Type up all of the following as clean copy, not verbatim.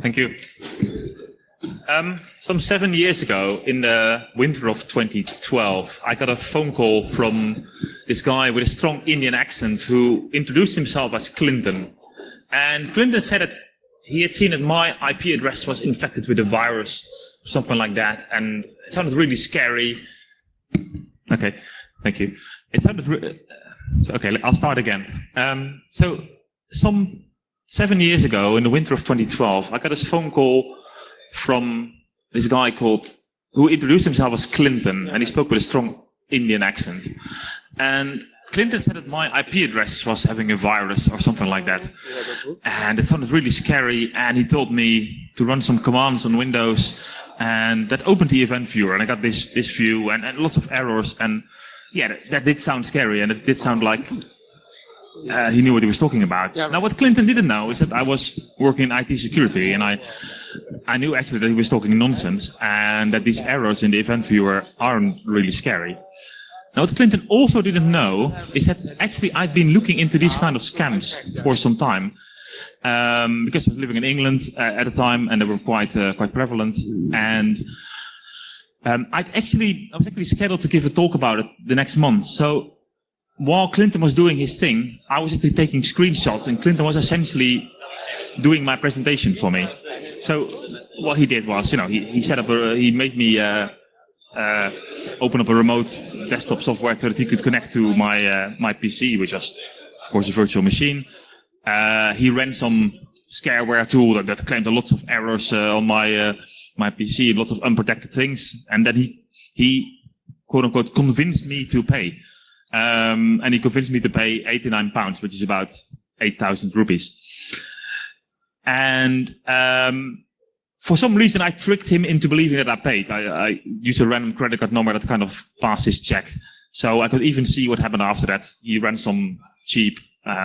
Thank you. Some 7 years ago, in the winter of 2012, I got a phone call from this guy with a strong Indian accent who introduced himself as Clinton. And Clinton said that he had seen that my IP address was infected with a virus, something like that, and it sounded really scary. Okay, thank you. It sounded okay, I'll start again. So some 7 years ago, in the winter of 2012, I got this phone call from this guy who introduced himself as Clinton, and he spoke with a strong Indian accent. And Clinton said that my IP address was having a virus or something like that. And it sounded really scary, and he told me to run some commands on Windows, and that opened the event viewer, and I got this view and lots of errors, and yeah, that did sound scary, and it did sound like he knew what he was talking about. Yeah, right. Now, what Clinton didn't know is that I was working in IT security, and I knew actually that he was talking nonsense, and that these errors in the event viewer aren't really scary. Now, what Clinton also didn't know is that actually I'd been looking into these kind of scams for some time, because I was living in England at the time, and they were quite prevalent. And I was actually scheduled to give a talk about it the next month. So while Clinton was doing his thing, I was actually taking screenshots, and Clinton was essentially doing my presentation for me. So what he did was, he set up he made me open up a remote desktop software so that he could connect to my PC, which was, of course, a virtual machine. He ran some scareware tool that claimed lots of errors on my PC, lots of unprotected things, and then he quote unquote convinced me to pay. And he convinced me to pay £89, which is about 8,000 rupees. And for some reason, I tricked him into believing that I paid. I used a random credit card number that kind of passed his check. So I could even see what happened after that. He ran some cheap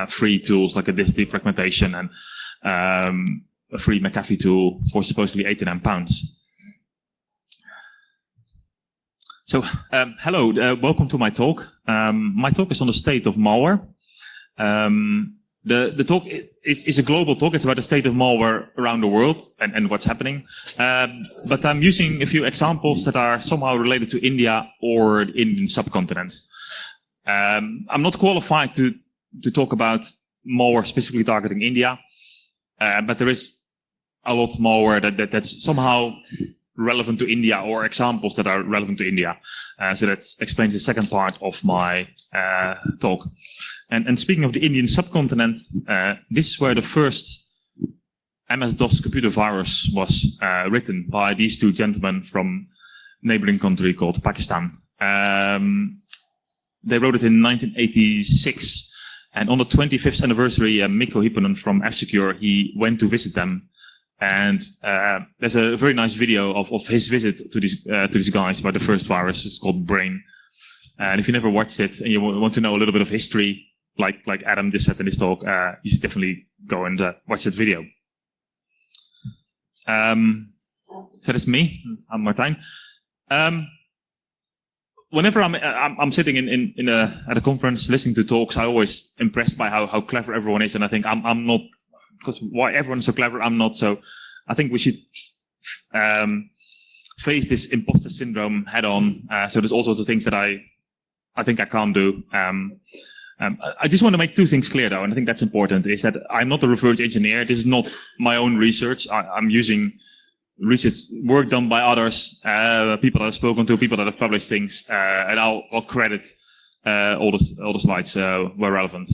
free tools like a disk defragmentation and a free McAfee tool for supposedly £89. So, hello, welcome to my talk. My talk is on the state of malware. The talk is a global talk. It's about the state of malware around the world and what's happening. But I'm using a few examples that are somehow related to India or the Indian subcontinent. I'm not qualified to talk about malware specifically targeting India, but there is a lot of malware that's somehow relevant to India, or examples that are relevant to India. So that explains the second part of my talk. And speaking of the Indian subcontinent, this is where the first MS-DOS computer virus was written by these two gentlemen from a neighboring country called Pakistan. They wrote it in 1986. And on the 25th anniversary, Mikko Hipponen from F-Secure, he went to visit them. And there's a very nice video of his visit to these guys about the first virus. It's called Brain. And if you never watched it and you want to know a little bit of history, like Adam just said in his talk, you should definitely go and watch that video. So that's me. I'm Martijn. Whenever I'm sitting at a conference listening to talks, I'm always impressed by how clever everyone is, and I think I'm not. Because why everyone's so clever, I'm not. So I think we should face this imposter syndrome head on. So there's all sorts of things that I think I can't do. I just want to make two things clear, though, and I think that's important, is that I'm not a research engineer. This is not my own research. I'm using research work done by others, people that I've spoken to, people that have published things, and I'll credit all the slides where relevant.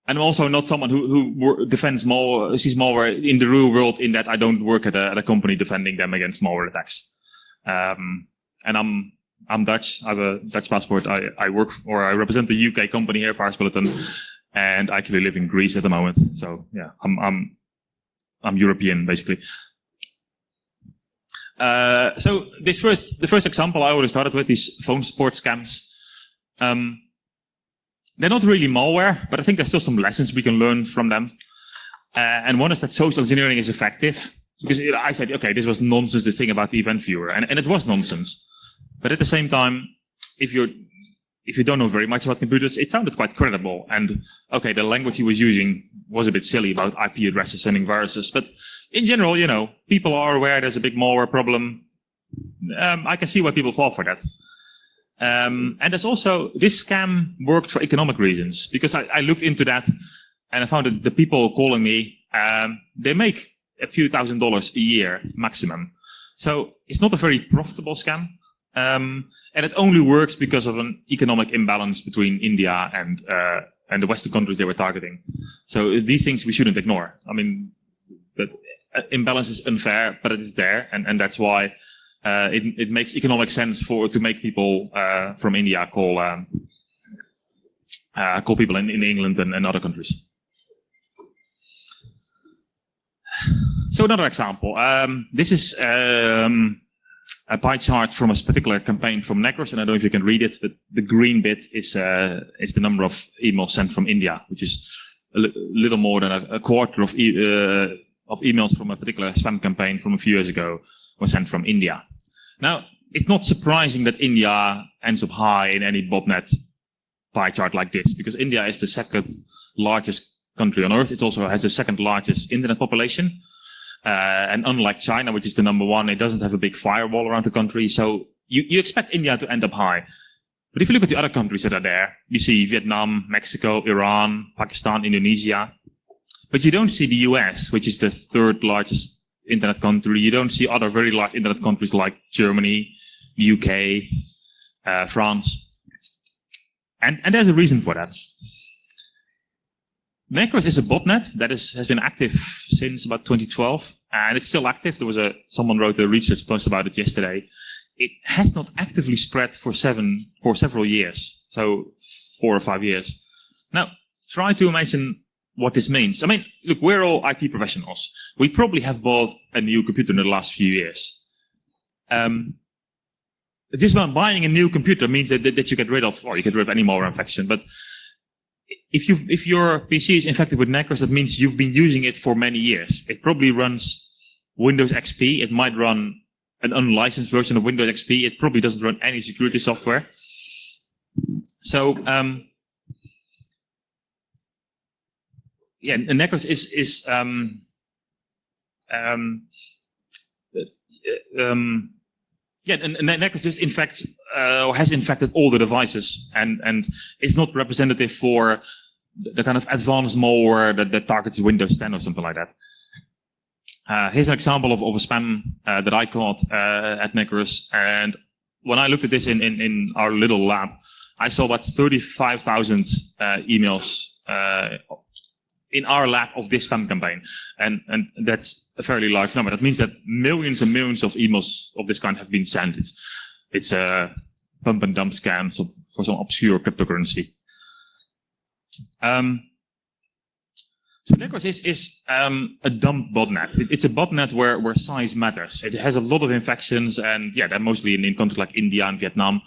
And I'm also not someone who defends malware, sees malware in the real world, in that I don't work at a company defending them against malware attacks. And I'm Dutch. I have a Dutch passport. I represent the UK company here, Virus Bulletin, and I actually live in Greece at the moment. So yeah, I'm European basically. So the first example I already started with, these phone support scams. They're not really malware, but I think there's still some lessons we can learn from them. And one is that social engineering is effective. Because I said, okay, this was nonsense, this thing about the event viewer. And it was nonsense. But at the same time, if you're if you don't know very much about computers, it sounded quite credible. And okay, the language he was using was a bit silly about IP addresses sending viruses, but in general, people are aware there's a big malware problem. I can see why people fall for that. And there's also, this scam worked for economic reasons, because I looked into that and I found that the people calling me, they make a few $1,000s a year maximum. So it's not a very profitable scam. And it only works because of an economic imbalance between India and the Western countries they were targeting. So these things we shouldn't ignore. I mean, that imbalance is unfair, but it is there, and that's why it makes economic sense to make people from India call people in England and other countries. So another example. This is a pie chart from a particular campaign from Negros, and I don't know if you can read it, but the green bit is the number of emails sent from India, which is a little more than a quarter of emails from a particular spam campaign from a few years ago were sent from India. Now, it's not surprising that India ends up high in any botnet pie chart like this, because India is the second largest country on earth. It also has the second largest internet population. And unlike China, which is the number one, it doesn't have a big firewall around the country. So you expect India to end up high. But if you look at the other countries that are there, you see Vietnam, Mexico, Iran, Pakistan, Indonesia. But you don't see the US, which is the third largest internet country. You don't see other very large internet countries like Germany, the UK, France. And there's a reason for that. Necros is a botnet that has been active since about 2012, and it's still active. Someone wrote a research post about it yesterday. It has not actively spread for several years, so 4 or 5 years. Now, try to imagine what this means. I mean, look, we're all IT professionals. We probably have bought a new computer in the last few years. Just by buying a new computer means that you get rid of any malware infection, but if your PC is infected with Necros, that means you've been using it for many years. It probably runs Windows XP. It might run an unlicensed version of Windows XP. It probably doesn't run any security software. So, Necros is and Necros just infects or has infected all the devices, and it's not representative for the kind of advanced malware that targets Windows 10 or something like that. Here's an example of a spam that I caught at Necros, and when I looked at this in our little lab, I saw about 35,000 emails in our lab of this spam campaign, and that's a fairly large number. That means that millions and millions of emails of this kind have been sent. It's a pump and dump scam for some obscure cryptocurrency. So Necros is a dump botnet. It's a botnet where size matters. It has a lot of infections, and they're mostly in countries like India and Vietnam.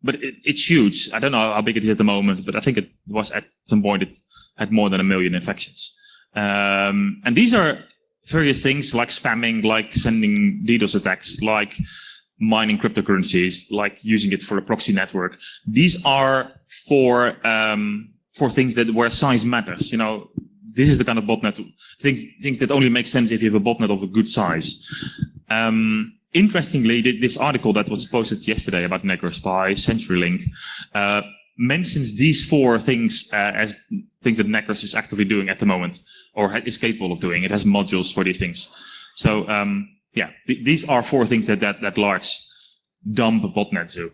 But it's huge. I don't know how big it is at the moment, but I think it was at some point it had more than 1 million infections. And these are various things like spamming, like sending DDoS attacks, like mining cryptocurrencies, like using it for a proxy network. These are for things where size matters. This is the kind of botnet things that only make sense if you have a botnet of a good size. Interestingly, this article that was posted yesterday about Necros by CenturyLink mentions these 4 things as things that Necros is actively doing at the moment, or is capable of doing. It has modules for these things. So these are 4 things that large dump botnets do.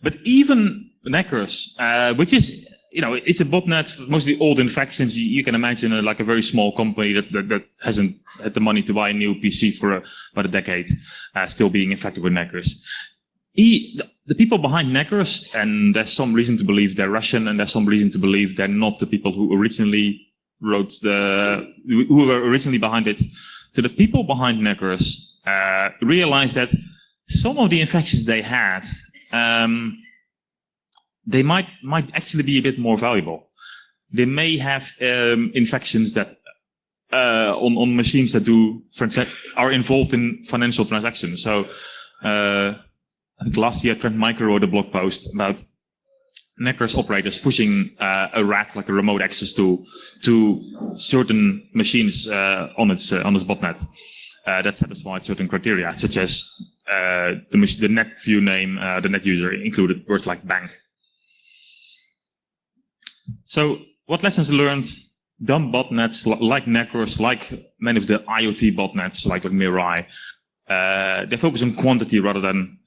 But even Necros, which is it's a botnet, mostly old infections. You can imagine like a very small company that hasn't had the money to buy a new PC for about a decade, still being infected with Necros. The people behind Necros, and there's some reason to believe they're Russian, and there's some reason to believe they're not the people who originally who were originally behind it. So the people behind Necros realized that some of the infections they had, they might actually be a bit more valuable. They may have infections that on machines that are involved in financial transactions. So I think last year Trend Micro wrote a blog post about network operators pushing a RAT, like a remote access tool, to certain machines on its botnet that satisfied certain criteria, such as the net view name, the net user included words like bank. So what lessons learned? Dumb botnets like Necros, like many of the IoT botnets like Mirai, they focus on quantity rather than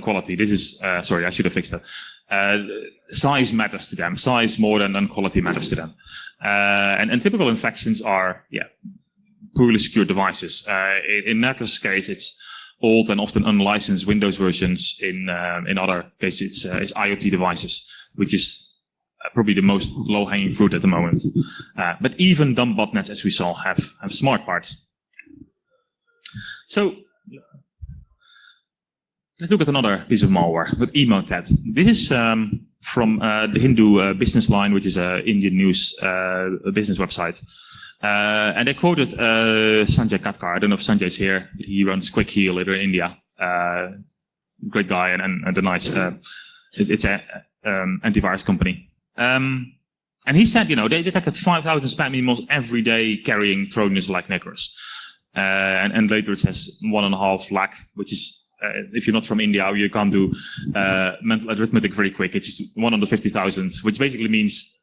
quality. This is sorry, I should have fixed that. Size matters to them. Size more than quality matters to them. And typical infections are poorly secured devices. In Necros' case, it's old and often unlicensed Windows versions. In other cases, it's IoT devices, which is probably the most low-hanging fruit at the moment. But even dumb botnets, as we saw, have smart parts. So let's look at another piece of malware, with Emotet. This is from the Hindu Business Line, which is an Indian news business website. And they quoted Sanjay Katkar. I don't know if Sanjay's here, but he runs Quick Heal in India. Great guy and a nice, it's an antivirus company. And he said, they detected 5,000 spam emails every day carrying Trojans like Necros. And later it says 1.5 lakh, which is, if you're not from India, you can't do mental arithmetic very quick. It's 150,000, which basically means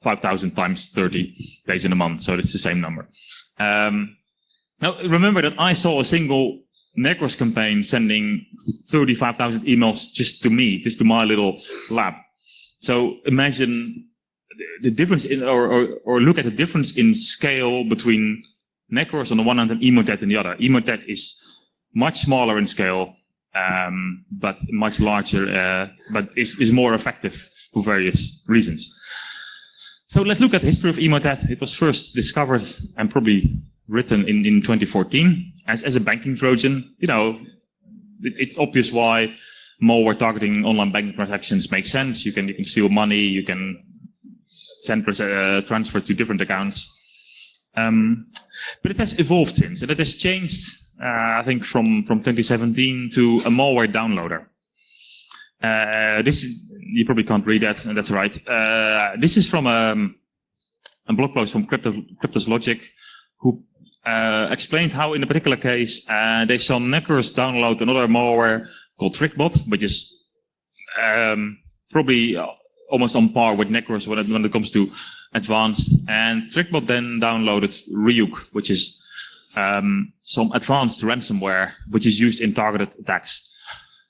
5,000 times 30 days in a month. So it's the same number. Now, remember that I saw a single Necros campaign sending 35,000 emails just to me, just to my little lab. So imagine the difference in, or look at the difference in scale between Necros on the one hand and Emotet on the other. Emotet is much smaller in scale, but much larger, but is more effective for various reasons. So let's look at the history of Emotet. It was first discovered and probably written in 2014 as a banking Trojan. It's obvious why malware targeting online banking transactions makes sense. You can steal money, you can send transfer to different accounts. But it has evolved since, and it has changed, I think, from 2017 to a malware downloader. This is, you probably can't read that, and that's right. This is from a blog post from Cryptos Logic, who explained how, in a particular case, they saw Necros download another malware called TrickBot, which is probably almost on par with Necros when it comes to advanced. And TrickBot then downloaded Ryuk, which is some advanced ransomware, which is used in targeted attacks.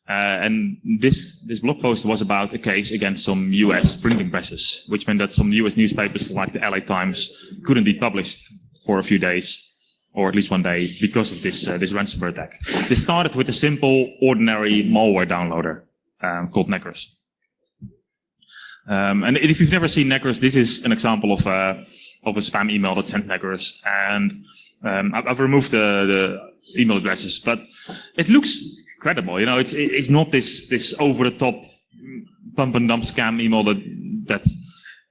And this blog post was about a case against some US printing presses, which meant that some US newspapers like the LA Times couldn't be published for a few days, or at least one day, because of this ransomware attack. This started with a simple, ordinary malware downloader called Necros. And if you've never seen Necros, this is an example of a spam email that sent Necros. And I've removed the email addresses, but it looks credible. It's not this over the top pump and dump scam email that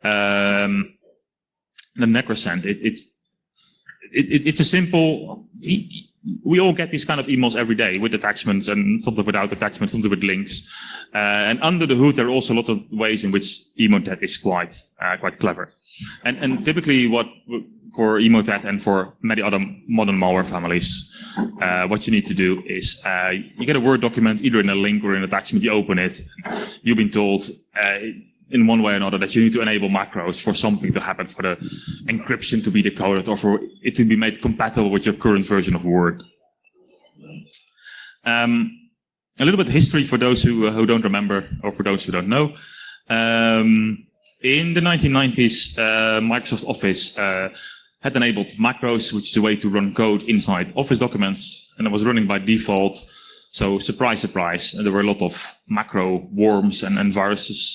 the Necros sent. It's a simple. We all get these kind of emails every day with attachments, and sometimes without attachments, sometimes with links. And under the hood, there are also a lot of ways in which Emotet is quite clever. And typically, for Emotet and for many other modern malware families, what you need to do is you get a Word document, either in a link or in an attachment. You open it. You've been told in one way or another that you need to enable macros for something to happen, for the encryption to be decoded, or for it to be made compatible with your current version of Word. A little bit of history for those who don't remember, or for those who don't know. In the 1990s, Microsoft Office had enabled macros, which is a way to run code inside Office documents, and it was running by default. So surprise, surprise, there were a lot of macro worms and viruses